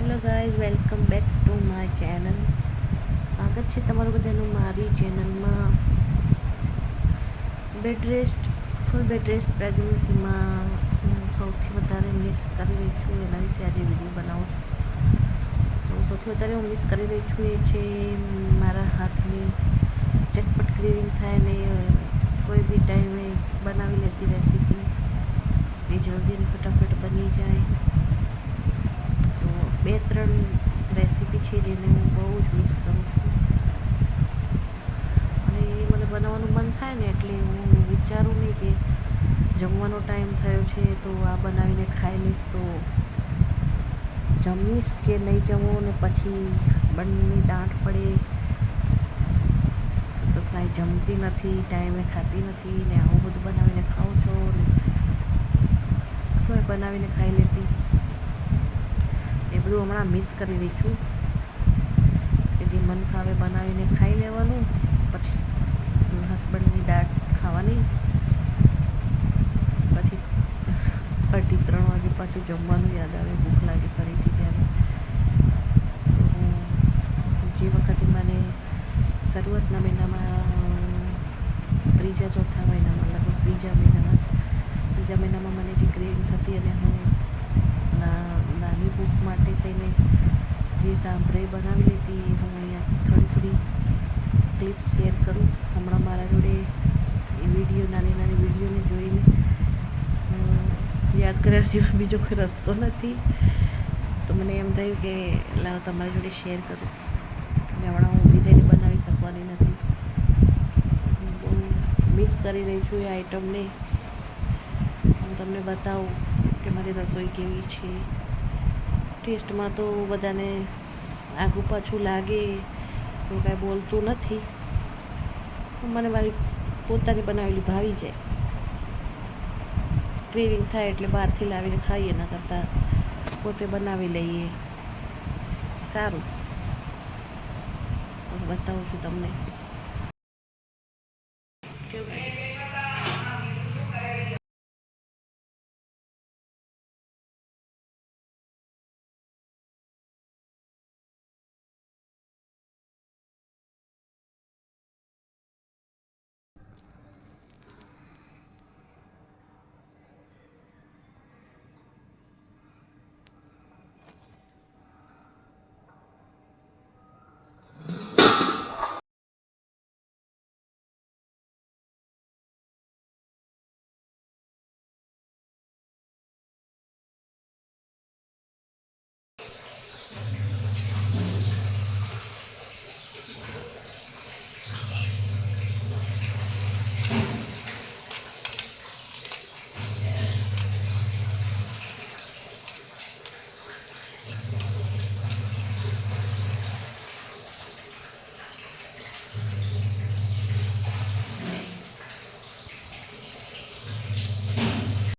Hello guys, welcome back to my channel. સ્વાગત છે તમારું બધાનું મારી ચેનલમાં. ફૂલ બેડ રેસ્ટ પ્રેગ્નન્સીમાં હું સૌથી વધારે મિસ કરી રહી છું, એના વિશે આજે વિડીયો બનાવું છું. તો સૌથી વધારે હું મિસ કરી રહી છું એ છે મારા હાથની ચટપટ ક્રેવિંગ થાય ને કોઈ બી ટાઈમે બનાવી લેતી રેસીપી એ જલ્દી અને ફટાફટ બની જાય. તો 2-3 રેસીપી છે જેને હું બહુ જ મિસ કરું છું, અને એ મને બનાવવાનું મન થાય ને એટલે હું વિચારું નહીં કે જમવાનો ટાઈમ થયો છે તો આ બનાવીને ખાઈ લઈશ, તો જમીશ કે નહીં જમું, ને પછી હસબન્ડની દાંટ પડે તો કાંઈ જમતી નથી, ટાઈમે ખાતી નથી ને આવું બધું બનાવીને ખાઉં છો ને તો એ બનાવીને ખાઈ લેતી. એ બધું હમણાં મિસ કરી રહી છું કે જે મન ફાવે બનાવીને ખાઈ લેવાનું, પછી હસબન્ડની દાટ ખાવાની, પછી 2:30 વાગે પાછું જમવાનું યાદ આવે, ભૂખ લાગે ફરીથી. ત્યારે જે વખતે મને શરૂઆતના મહિનામાં, ચોથા મહિનામાં, લગભગ ત્રીજા મહિનામાં મને જે ક્રેવિંગ થતી અને હું નાની ભૂખ માટે થઈને જે સાંભળે બનાવી લેતી, હું અહીંયા થોડી ક્લિપ શેર કરું. હમણાં મારા જોડે એ વિડીયો, નાની વિડીયોને જોઈને યાદ કર્યા સિવાય બીજો કોઈ રસ્તો નથી. તો મને એમ થયું કે લાવ તમારી જોડે શેર કરું. હમણાં હું ઊભી થઈને બનાવી શકવાની નથી. બહુ મિસ કરી રહી છું એ આઈટમને. હું તમને બતાવું કે મારી રસોઈ કેવી છે. ટેસ્ટમાં તો બધાને આગું પાછું લાગે, કોઈ કાંઈ બોલતું નથી. મને મારી પોતાની બનાવેલી ભાવી જાય. ક્રેવિંગ થાય એટલે બહારથી લાવીને ખાઈએ, ના કરતાં પોતે બનાવી લઈએ સારું. તો બતાવું છું તમને.